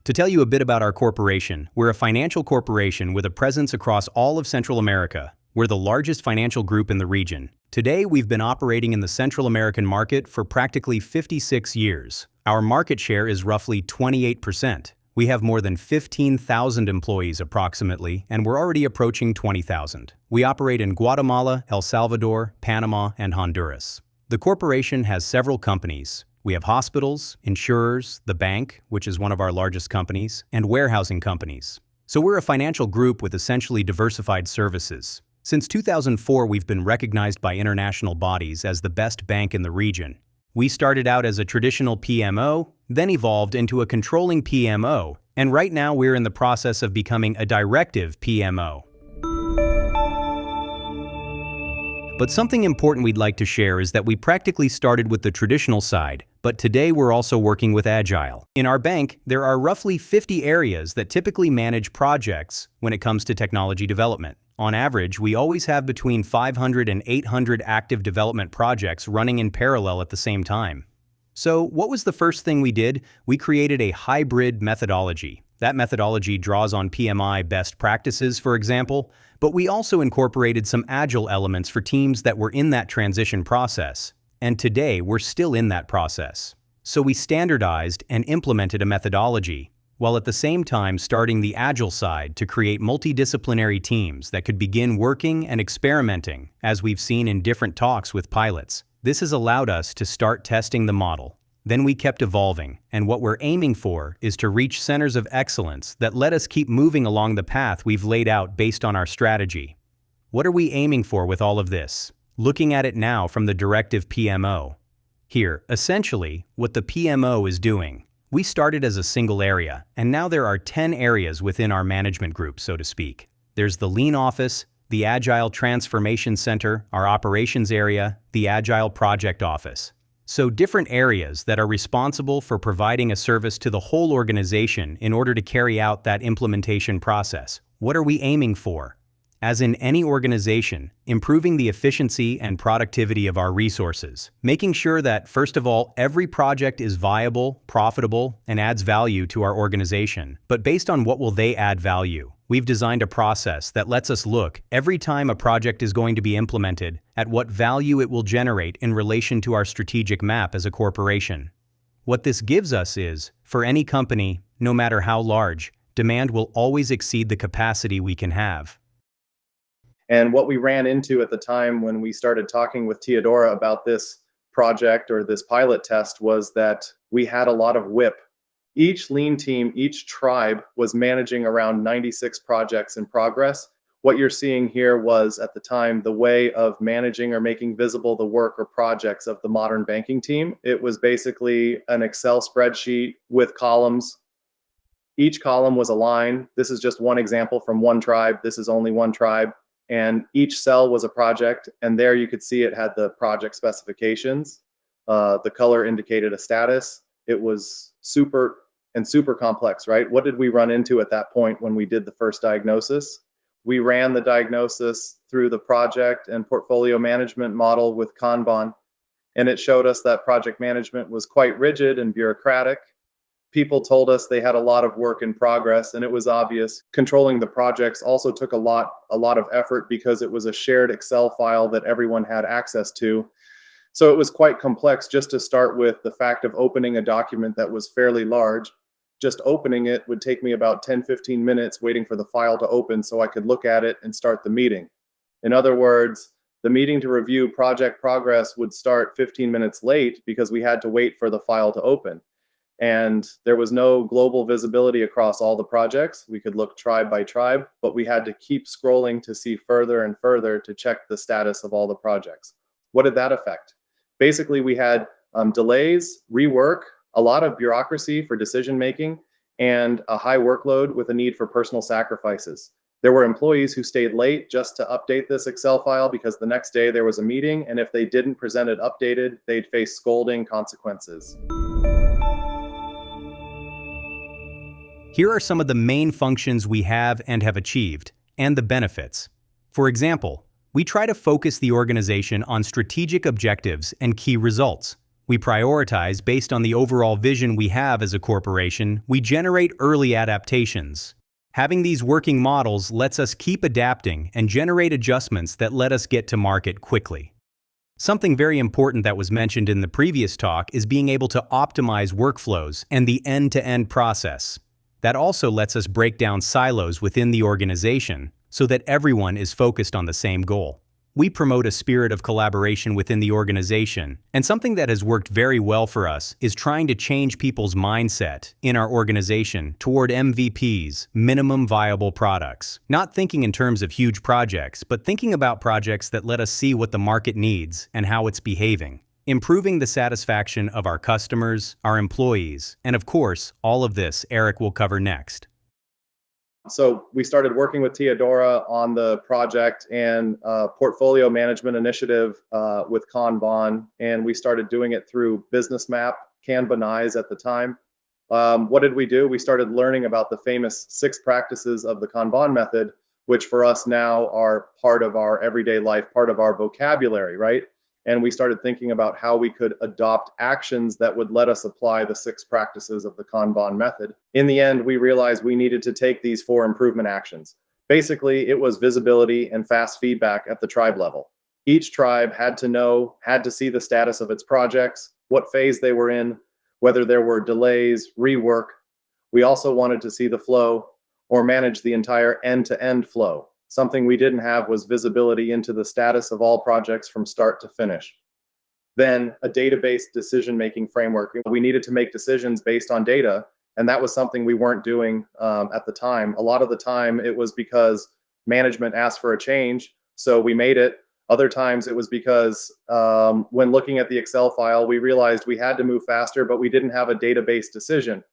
To tell you a bit about our corporation, we're a financial corporation with a presence across all of Central America. We're the largest financial group in the region. Today, we've been operating in the Central American market for practically 56 years. Our market share is roughly 28%. We have more than 15,000 employees approximately, and we're already approaching 20,000. We operate in Guatemala, El Salvador, Panama, and Honduras. The corporation has several companies. We have hospitals, insurers, the bank, which is one of our largest companies, and warehousing companies. So we're a financial group with essentially diversified services. Since 2004, we've been recognized by international bodies as the best bank in the region. We started out as a traditional PMO, then evolved into a controlling PMO, and right now we're in the process of becoming a directive PMO. But something important we'd like to share is that we practically started with the traditional side, but today we're also working with Agile. In our bank, there are roughly 50 areas that typically manage projects when it comes to technology development. On average, we always have between 500 and 800 active development projects running in parallel at the same time. So, what was the first thing we did? We created a hybrid methodology. That methodology draws on PMI best practices, for example, but we also incorporated some agile elements for teams that were in that transition process. And today, we're still in that process. So we standardized and implemented a methodology, while at the same time starting the agile side to create multidisciplinary teams that could begin working and experimenting, as we've seen in different talks with pilots. This has allowed us to start testing the model. Then we kept evolving, and what we're aiming for is to reach centers of excellence that let us keep moving along the path we've laid out based on our strategy. What are we aiming for with all of this? Looking at it now from the directive PMO. Here, essentially, what the PMO is doing. We started as a single area, and now there are 10 areas within our management group, so to speak. There's the Lean Office, the Agile Transformation Center, our Operations area, the Agile Project Office. So different areas that are responsible for providing a service to the whole organization in order to carry out that implementation process. What are we aiming for? As in any organization, improving the efficiency and productivity of our resources, making sure that, first of all, every project is viable, profitable, and adds value to our organization. But based on what will they add value? We've designed a process that lets us look, every time a project is going to be implemented, at what value it will generate in relation to our strategic map as a corporation. What this gives us is, for any company, no matter how large, demand will always exceed the capacity we can have. And what we ran into at the time when we started talking with Teodora about this project or this pilot test was that we had a lot of WIP. Each lean team, each tribe was managing around 96 projects in progress. What you're seeing here was, at the time, the way of managing or making visible the work or projects of the modern banking team. It was basically an Excel spreadsheet with columns. Each column was a line. This is just one example from one tribe. This is only one tribe. And each cell was a project, and there you could see it had the project specifications. The color indicated a status. It was super complex, right? What did we run into at that point when we did the first diagnosis? We ran the diagnosis through the project and portfolio management model with Kanban, and it showed us that project management was quite rigid and bureaucratic. People told us they had a lot of work in progress, and it was obvious. Controlling the projects also took a lot of effort because it was a shared Excel file that everyone had access to. So it was quite complex just to start with the fact of opening a document that was fairly large. Just opening it would take me about 10-15 minutes waiting for the file to open so I could look at it and start the meeting. In other words, the meeting to review project progress would start 15 minutes late because we had to wait for the file to open. And there was no global visibility across all the projects. We could look tribe by tribe, but we had to keep scrolling to see further and further to check the status of all the projects. What did that affect? Basically, we had delays, rework, a lot of bureaucracy for decision making, and a high workload with a need for personal sacrifices. There were employees who stayed late just to update this Excel file because the next day there was a meeting, and if they didn't present it updated, they'd face scolding consequences. Here are some of the main functions we have and have achieved, and the benefits. For example, we try to focus the organization on strategic objectives and key results. We prioritize based on the overall vision we have as a corporation. We generate early adaptations. Having these working models lets us keep adapting and generate adjustments that let us get to market quickly. Something very important that was mentioned in the previous talk is being able to optimize workflows and the end-to-end process. That also lets us break down silos within the organization so that everyone is focused on the same goal. We promote a spirit of collaboration within the organization, and something that has worked very well for us is trying to change people's mindset in our organization toward MVPs, minimum viable products. Not thinking in terms of huge projects, but thinking about projects that let us see what the market needs and how it's behaving. Improving the satisfaction of our customers, our employees, and of course, all of this Eric will cover next. So we started working with Teodora on the project and portfolio management initiative with Kanban, and we started doing it through Businessmap, Kanbanize at the time. What did we do? We started learning about the famous 6 practices of the Kanban method, which for us now are part of our everyday life, part of our vocabulary, right? And we started thinking about how we could adopt actions that would let us apply the 6 practices of the Kanban method. In the end, we realized we needed to take these 4 improvement actions. Basically, it was visibility and fast feedback at the tribe level. Each tribe had to see the status of its projects, what phase they were in, whether there were delays, rework. We also wanted to see the flow or manage the entire end-to-end flow. Something we didn't have was visibility into the status of all projects from start to finish. Then a database decision-making framework. We needed to make decisions based on data, and that was something we weren't doing at the time. A lot of the time it was because management asked for a change, so we made it. Other times it was because when looking at the Excel file, we realized we had to move faster, but we didn't have a database decision.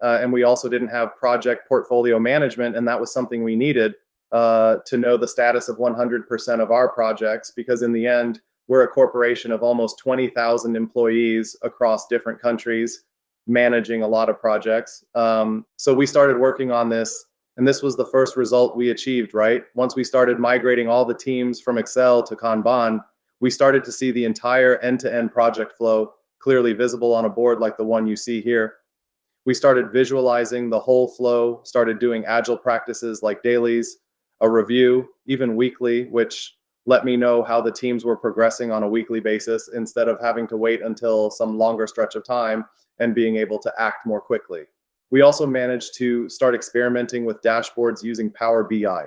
And we also didn't have project portfolio management, and that was something we needed to know the status of 100% of our projects, because in the end, we're a corporation of almost 20,000 employees across different countries, managing a lot of projects. So we started working on this, and this was the first result we achieved, right? Once we started migrating all the teams from Excel to Kanban, we started to see the entire end-to-end project flow clearly visible on a board like the one you see here. We started visualizing the whole flow, started doing agile practices like dailies, a review, even weekly, which let me know how the teams were progressing on a weekly basis instead of having to wait until some longer stretch of time and being able to act more quickly. We also managed to start experimenting with dashboards using Power BI.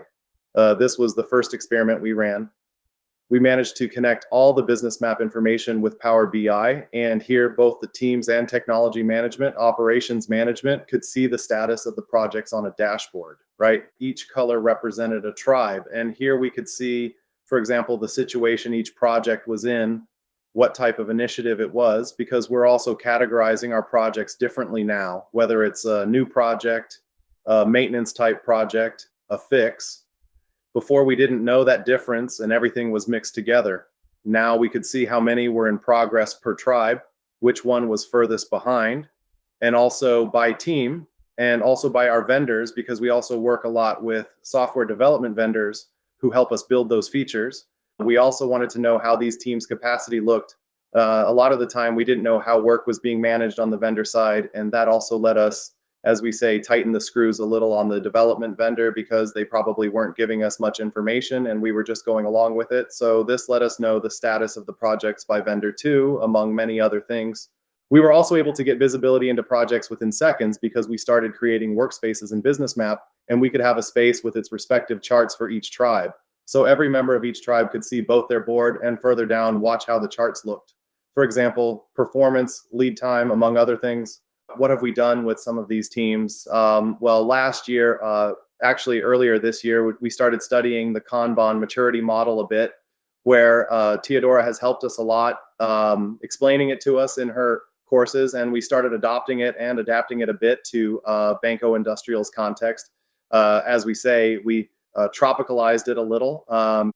This was the first experiment we ran. We managed to connect all the Businessmap information with Power BI, and here both the teams and technology management, operations management could see the status of the projects on a dashboard, right? Each color represented a tribe, and here we could see, for example, the situation each project was in, what type of initiative it was, because we're also categorizing our projects differently now, whether it's a new project, a maintenance type project, a fix. Before, we didn't know that difference and everything was mixed together. Now we could see how many were in progress per tribe, which one was furthest behind, and also by team, and also by our vendors, because we also work a lot with software development vendors who help us build those features. We also wanted to know how these teams' capacity looked. A lot of the time we didn't know how work was being managed on the vendor side, and that also let us, as we say, tighten the screws a little on the development vendor, because they probably weren't giving us much information and we were just going along with it. So this let us know the status of the projects by vendor 2, among many other things. We were also able to get visibility into projects within seconds because we started creating workspaces in Businessmap, and we could have a space with its respective charts for each tribe. So every member of each tribe could see both their board and further down, watch how the charts looked. For example, performance, lead time, among other things. What have we done with some of these teams? Well, last year, actually earlier this year, we started studying the Kanban maturity model a bit, where Teodora has helped us a lot, explaining it to us in her courses, and we started adopting it and adapting it a bit to Banco Industrial's context. As we say, we tropicalized it a little,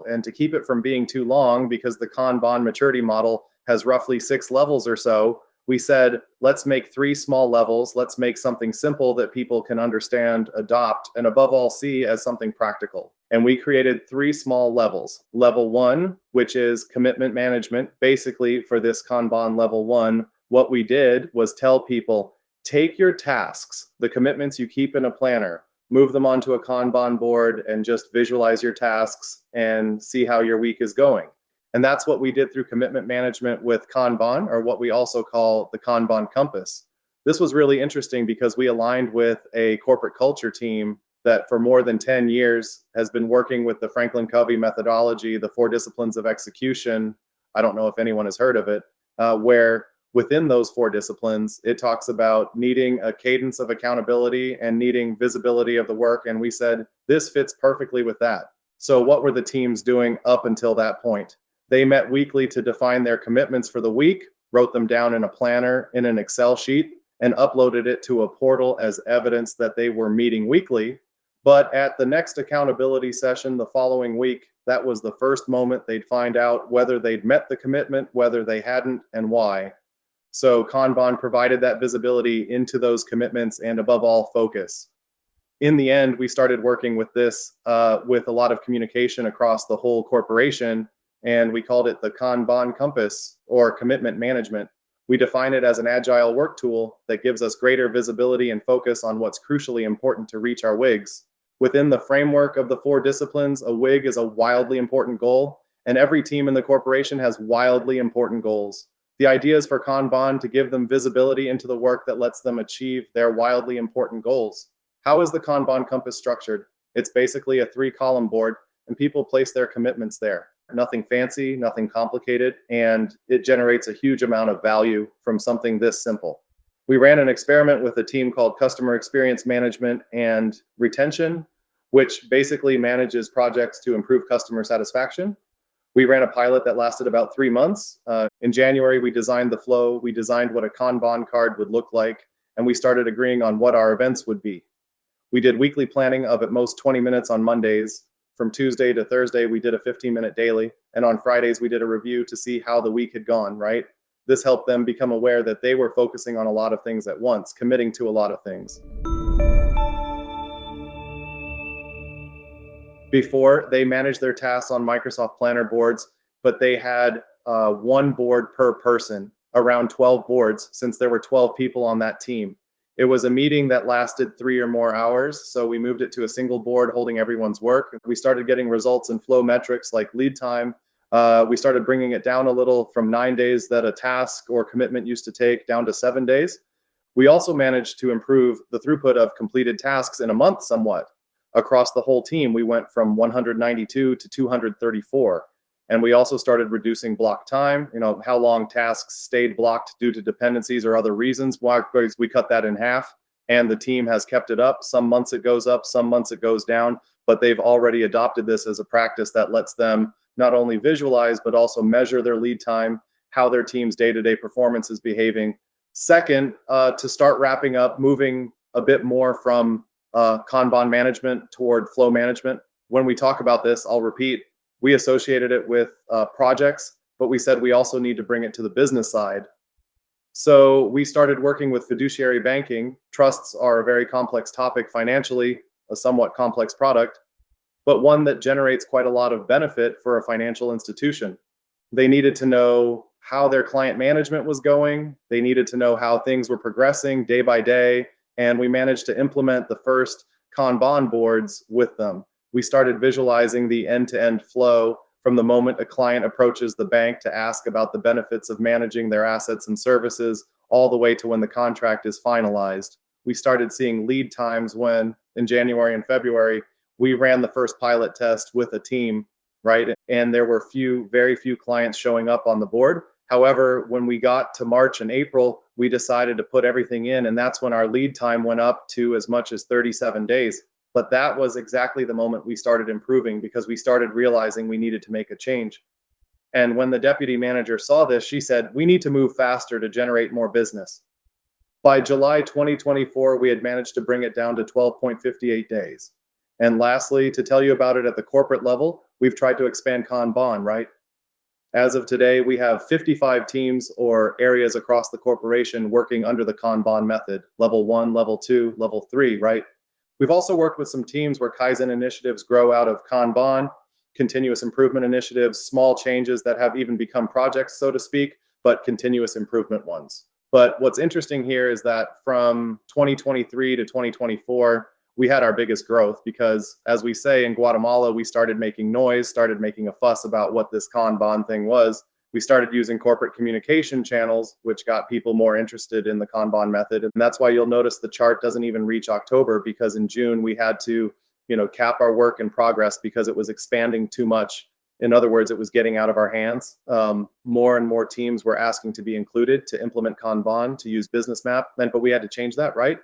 and to keep it from being too long, because the Kanban maturity model has roughly 6 levels or so, we said, let's make 3 small levels. Let's make something simple that people can understand, adopt, and above all, see as something practical. And we created three small levels. Level one, which is commitment management. Basically, for this Kanban level one, what we did was tell people, take your tasks, the commitments you keep in a planner, move them onto a Kanban board and just visualize your tasks and see how your week is going. And that's what we did through commitment management with Kanban, or what we also call the Kanban compass. This was really interesting because we aligned with a corporate culture team that for more than 10 years has been working with the Franklin Covey methodology, the four disciplines of execution. I don't know if anyone has heard of it, where within those four disciplines, it talks about needing a cadence of accountability and needing visibility of the work. And we said, this fits perfectly with that. So what were the teams doing up until that point? They met weekly to define their commitments for the week, wrote them down in a planner, in an Excel sheet, and uploaded it to a portal as evidence that they were meeting weekly. But at the next accountability session the following week, that was the first moment they'd find out whether they'd met the commitment, whether they hadn't, and why. So Kanban provided that visibility into those commitments and, above all, focus. In the end, we started working with this with a lot of communication across the whole corporation, and we called it the Kanban compass, or commitment management. We define it as an agile work tool that gives us greater visibility and focus on what's crucially important to reach our WIGs. Within the framework of the four disciplines, a WIG is a wildly important goal, and every team in the corporation has wildly important goals. The idea is for Kanban to give them visibility into the work that lets them achieve their wildly important goals. How is the Kanban compass structured? It's basically a 3-column board, and people place their commitments there. Nothing fancy, nothing complicated, and it generates a huge amount of value from something this simple. We ran an experiment with a team called Customer Experience Management and Retention, which basically manages projects to improve customer satisfaction. We ran a pilot that lasted about 3 months. In January, we designed the flow, we designed what a Kanban card would look like, and we started agreeing on what our events would be. We did weekly planning of at most 20 minutes on Mondays. From Tuesday to Thursday, we did a 15-minute daily, and on Fridays, we did a review to see how the week had gone, right? This helped them become aware that they were focusing on a lot of things at once, committing to a lot of things. Before, they managed their tasks on Microsoft Planner boards, but they had one board per person, around 12 boards, since there were 12 people on that team. It was a meeting that lasted 3 or more hours, so we moved it to a single board holding everyone's work. We started getting results in flow metrics like lead time. We started bringing it down a little from 9 days that a task or commitment used to take down to 7 days. We also managed to improve the throughput of completed tasks in a month somewhat. Across the whole team, we went from 192 to 234. And we also started reducing block time, how long tasks stayed blocked due to dependencies or other reasons. We cut that in half, and the team has kept it up. Some months it goes up, some months it goes down, but they've already adopted this as a practice that lets them not only visualize, but also measure their lead time, how their team's day-to-day performance is behaving. Second, to start wrapping up, moving a bit more from Kanban management toward flow management. When we talk about this, I'll repeat, we associated it with projects, but we said we also need to bring it to the business side. So we started working with fiduciary banking. Trusts are a very complex topic financially, a somewhat complex product, but one that generates quite a lot of benefit for a financial institution. They needed to know how their client management was going. They needed to know how things were progressing day by day. And we managed to implement the first Kanban boards with them. We started visualizing the end-to-end flow from the moment a client approaches the bank to ask about the benefits of managing their assets and services, all the way to when the contract is finalized. We started seeing lead times when, in January and February, we ran the first pilot test with a team, right? And there were very few clients showing up on the board. However, when we got to March and April, we decided to put everything in, and that's when our lead time went up to as much as 37 days. But that was exactly the moment we started improving, because we started realizing we needed to make a change. And when the deputy manager saw this, she said, we need to move faster to generate more business. By July 2024, we had managed to bring it down to 12.58 days. And lastly, to tell you about it at the corporate level, we've tried to expand Kanban, right? As of today, we have 55 teams or areas across the corporation working under the Kanban method, level 1, level 2, level 3, right? We've also worked with some teams where Kaizen initiatives grow out of Kanban, continuous improvement initiatives, small changes that have even become projects, so to speak, but continuous improvement ones. But what's interesting here is that from 2023 to 2024, we had our biggest growth because, as we say in Guatemala, we started making noise, started making a fuss about what this Kanban thing was. We started using corporate communication channels, which got people more interested in the Kanban method. And that's why you'll notice the chart doesn't even reach October, because in June we had to, cap our work in progress because it was expanding too much. In other words, it was getting out of our hands. More and more teams were asking to be included to implement Kanban, to use Businessmap, but we had to change that, right?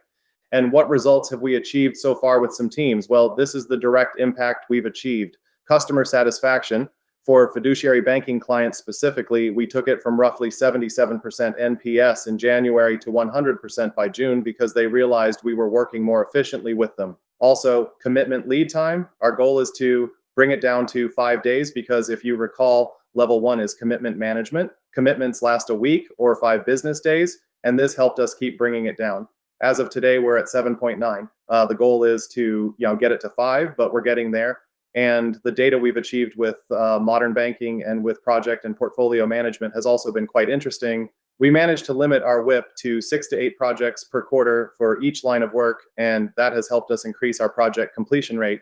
And what results have we achieved so far with some teams? Well, this is the direct impact we've achieved. Customer satisfaction. For fiduciary banking clients specifically, we took it from roughly 77% NPS in January to 100% by June because they realized we were working more efficiently with them. Also, commitment lead time. Our goal is to bring it down to 5 days because if you recall, level 1 is commitment management. Commitments last a week or 5 business days, and this helped us keep bringing it down. As of today, we're at 7.9. The goal is to get it to 5, but we're getting there. And the data we've achieved with modern banking and with project and portfolio management has also been quite interesting. We managed to limit our WIP to 6 to 8 projects per quarter for each line of work, and that has helped us increase our project completion rate.